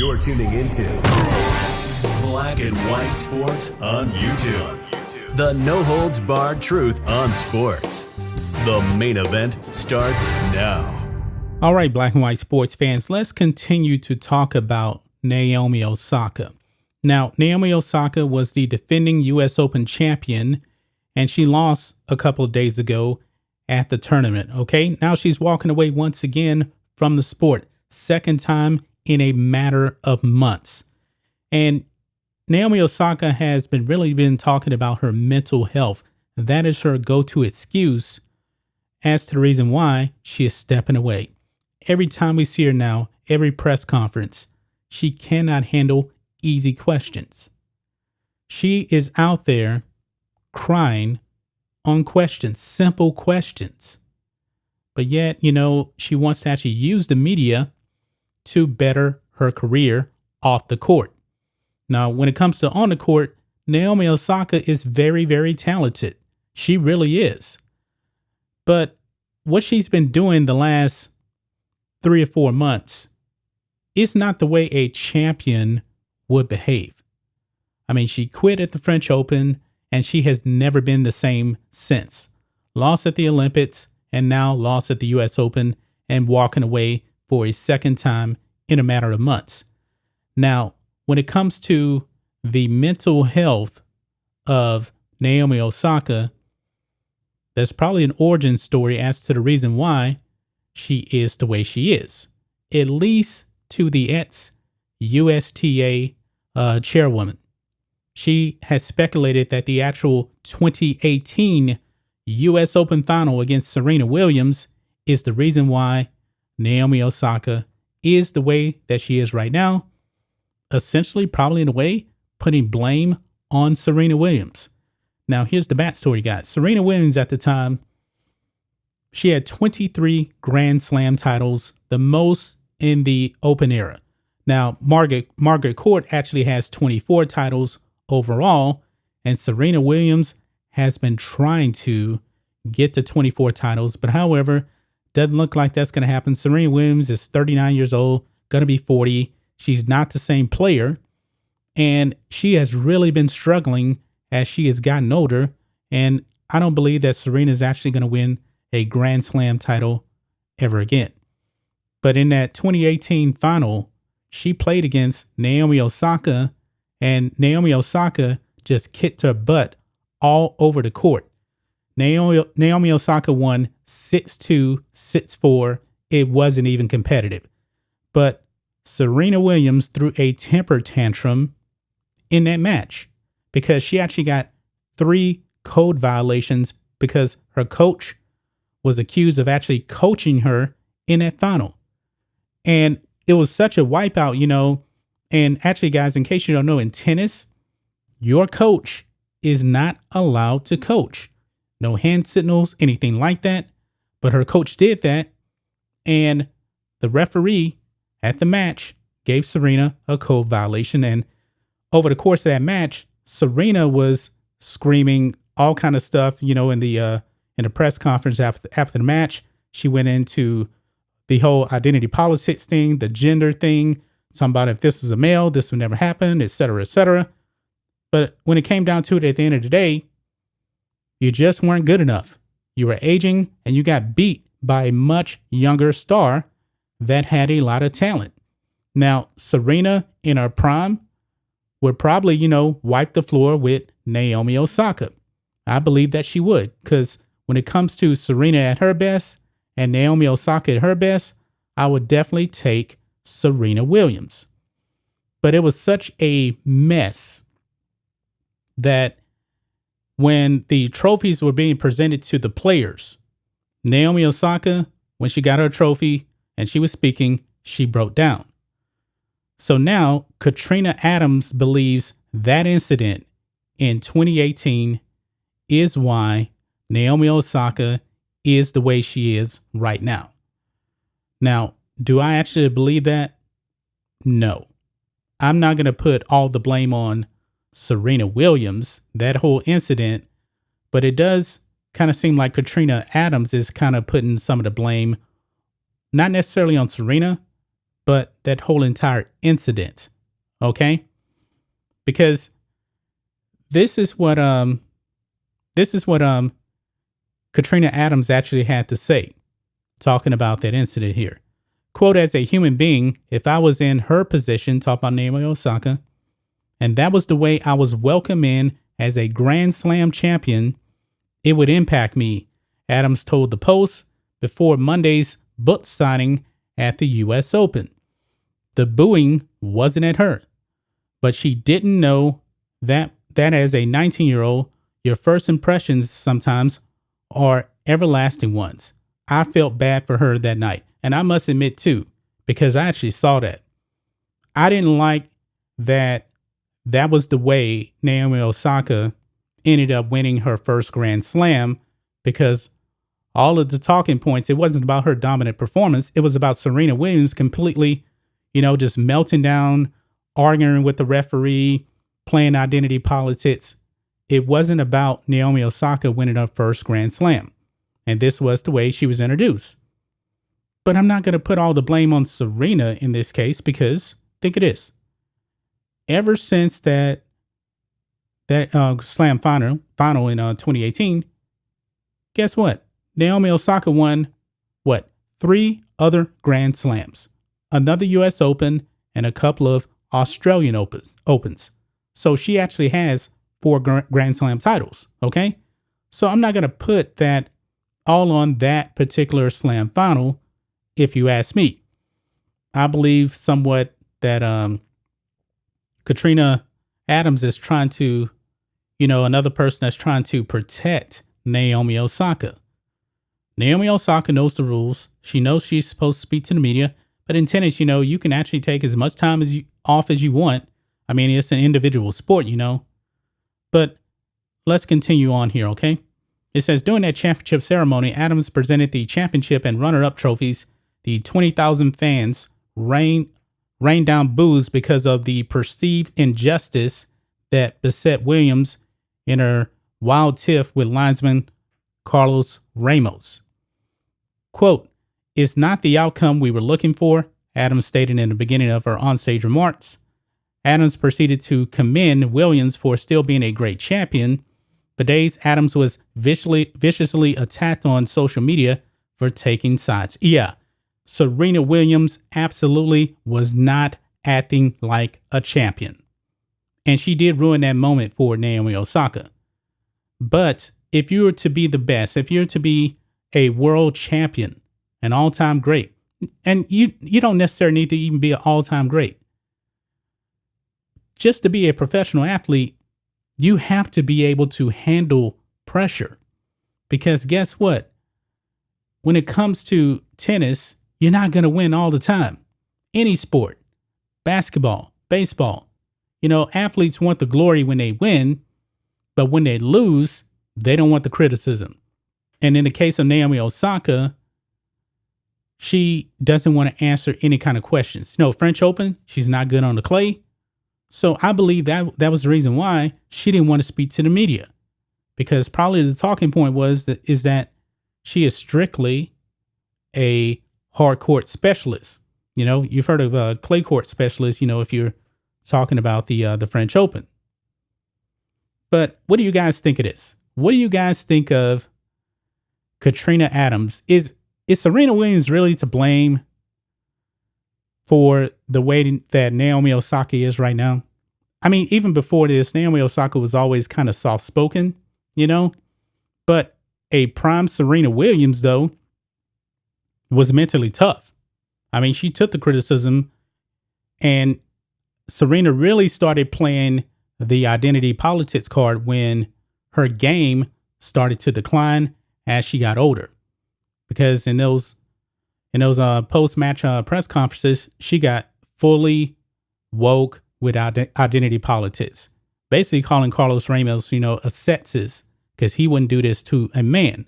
You're tuning into Black and White Sports on YouTube. The no-holds-barred truth on sports. The main event starts now. All right, Black and White sports fans, let's continue to talk about Naomi Osaka. Now, Naomi Osaka was the defending U.S. Open champion, and she lost a couple of days ago at the tournament, okay? Now she's walking away once again from the sport, second time in a matter of months. And Naomi Osaka has really been talking about her mental health. That is her go-to excuse as to the reason why she is stepping away. Every time we see her now, every press conference, she cannot handle easy questions. She is out there crying on questions, simple questions. But yet, she wants to actually use the media to better her career off the court. Now, when it comes to on the court, Naomi Osaka is very, very talented. She really is. But what she's been doing the last 3 or 4 months is not the way a champion would behave. I mean, she quit at the French Open and she has never been the same since. Lost at the Olympics and now lost at the U.S. Open and walking away for a second time in a matter of months. Now, when it comes to the mental health of Naomi Osaka, there's probably an origin story as to the reason why she is the way she is, at least to the ex-USTA chairwoman. She has speculated that the actual 2018 U.S. Open final against Serena Williams is the reason why Naomi Osaka is the way that she is right now, essentially probably in a way putting blame on Serena Williams. Now, here's the backstory, guys. Serena Williams at the time, she had 23 Grand Slam titles, the most in the Open era. Now, Margaret Court actually has 24 titles overall, and Serena Williams has been trying to get to 24 titles, but however, doesn't look like that's going to happen. Serena Williams is 39 years old, going to be 40. She's not the same player, and she has really been struggling as she has gotten older, and I don't believe that Serena is actually going to win a Grand Slam title ever again. But in that 2018 final, she played against Naomi Osaka, and Naomi Osaka just kicked her butt all over the court. Naomi Osaka won 6-2, 6-4. It wasn't even competitive. But Serena Williams threw a temper tantrum in that match because she actually got 3 code violations because her coach was accused of actually coaching her in that final. And it was such a wipeout, and actually, guys, in case you don't know, in tennis, your coach is not allowed to coach. No hand signals, anything like that. But her coach did that. And the referee at the match gave Serena a code violation. And over the course of that match, Serena was screaming all kind of stuff, in the press conference after the match. She went into the whole identity politics thing, the gender thing, talking about if this was a male, this would never happen, et cetera, et cetera. But when it came down to it at the end of the day, you just weren't good enough. You were aging and you got beat by a much younger star that had a lot of talent. Now, Serena in her prime would probably, wipe the floor with Naomi Osaka. I believe that she would, because when it comes to Serena at her best and Naomi Osaka at her best, I would definitely take Serena Williams. But it was such a mess that when the trophies were being presented to the players, Naomi Osaka, when she got her trophy and she was speaking, she broke down. So now Katrina Adams believes that incident in 2018 is why Naomi Osaka is the way she is right now. Now, do I actually believe that? No. I'm not going to put all the blame on Serena Williams, that whole incident, but it does kind of seem like Katrina Adams is kind of putting some of the blame, not necessarily on Serena, but that whole entire incident. Okay? Because this is what Katrina Adams actually had to say, talking about that incident here. Quote, as a human being, if I was in her position, talk about Naomi Osaka, and that was the way I was welcomed in as a Grand Slam champion, it would impact me, Adams told the Post before Monday's book signing at the U.S. Open. The booing wasn't at her, but she didn't know that as a 19-year-old, your first impressions sometimes are everlasting ones. I felt bad for her that night. And I must admit, too, because I actually saw that. I didn't like that was the way Naomi Osaka ended up winning her first Grand Slam, because all of the talking points, it wasn't about her dominant performance. It was about Serena Williams completely, just melting down, arguing with the referee, playing identity politics. It wasn't about Naomi Osaka winning her first Grand Slam. And this was the way she was introduced. But I'm not going to put all the blame on Serena in this case, because think of this. Ever since that Slam final in 2018, guess what? Naomi Osaka won, 3 other Grand Slams, another U.S. Open, and a couple of Australian Opens. So she actually has 4 Grand Slam titles, okay? So I'm not going to put that all on that particular Slam final, if you ask me. I believe somewhat that Katrina Adams is trying to, another person that's trying to protect Naomi Osaka. Naomi Osaka knows the rules. She knows she's supposed to speak to the media. But in tennis, you can actually take as much time off as you want. I mean, it's an individual sport, But let's continue on here, okay? It says, during that championship ceremony, Adams presented the championship and runner-up trophies. The 20,000 fans rained down boos because of the perceived injustice that beset Williams in her wild tiff with linesman Carlos Ramos. Quote, it's not the outcome we were looking for, Adams stated in the beginning of her onstage remarks. Adams proceeded to commend Williams for still being a great champion. For days, Adams was viciously attacked on social media for taking sides. Yeah, Serena Williams absolutely was not acting like a champion. And she did ruin that moment for Naomi Osaka. But if you were to be the best, if you're to be a world champion, an all-time great, and you don't necessarily need to even be an all-time great. Just to be a professional athlete, you have to be able to handle pressure. Because guess what? When it comes to tennis, you're not going to win all the time. Any sport, basketball, baseball, athletes want the glory when they win, but when they lose, they don't want the criticism. And in the case of Naomi Osaka, she doesn't want to answer any kind of questions. French Open, she's not good on the clay. So I believe that was the reason why she didn't want to speak to the media, because probably the talking point is that she is strictly a hard court specialist. You've heard of a clay court specialist, if you're talking about the French Open. But what do you guys think of this? What do you guys think of Katrina Adams? Is Serena Williams really to blame for the way that Naomi Osaka is right now? I mean, even before this, Naomi Osaka was always kind of soft-spoken, But a prime Serena Williams, though, was mentally tough. I mean, she took the criticism, and Serena really started playing the identity politics card when her game started to decline as she got older. Because in those post-match press conferences, she got fully woke with identity politics, basically calling Carlos Ramos, a sexist, because he wouldn't do this to a man.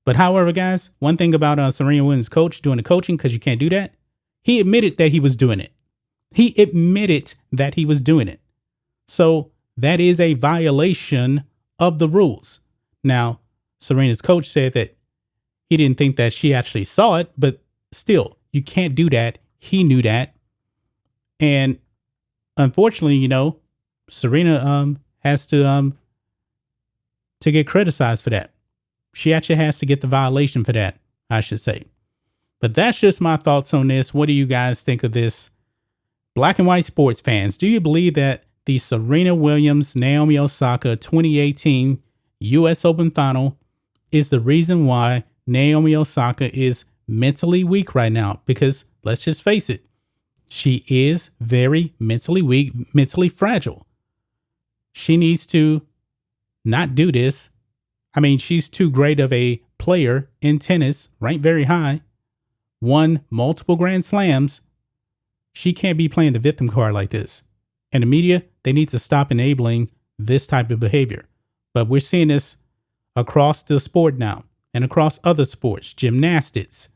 But however, guys, one thing about Serena Williams' coach doing the coaching, because you can't do that, he admitted that he was doing it. He admitted that he was doing it. So that is a violation of the rules. Now, Serena's coach said that he didn't think that she actually saw it, but still, you can't do that. He knew that. And unfortunately, Serena has to get criticized for that. She actually has to get the violation for that, I should say. But that's just my thoughts on this. What do you guys think of this? Black and white sports fans, do you believe that the Serena Williams, Naomi Osaka 2018 U.S. Open final is the reason why Naomi Osaka is mentally weak right now? Because let's just face it, she is very mentally weak, mentally fragile. She needs to not do this. I mean, she's too great of a player in tennis, ranked very high, won multiple Grand Slams. She can't be playing the victim card like this. And the media, they need to stop enabling this type of behavior. But we're seeing this across the sport now and across other sports, gymnastics.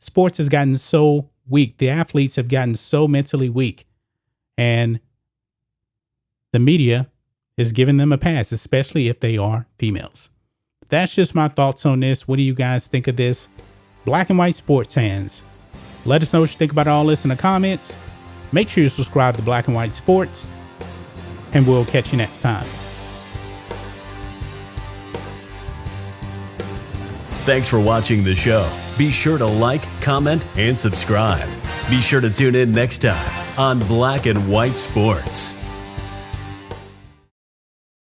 Sports has gotten so weak. The athletes have gotten so mentally weak. And the media is giving them a pass, especially if they are females. That's just my thoughts on this. What do you guys think of this? Black and white sports fans, let us know what you think about all this in the comments. Make sure you subscribe to Black and White Sports, and we'll catch you next time. Thanks for watching the show. Be sure to like, comment, and subscribe. Be sure to tune in next time on Black and White Sports.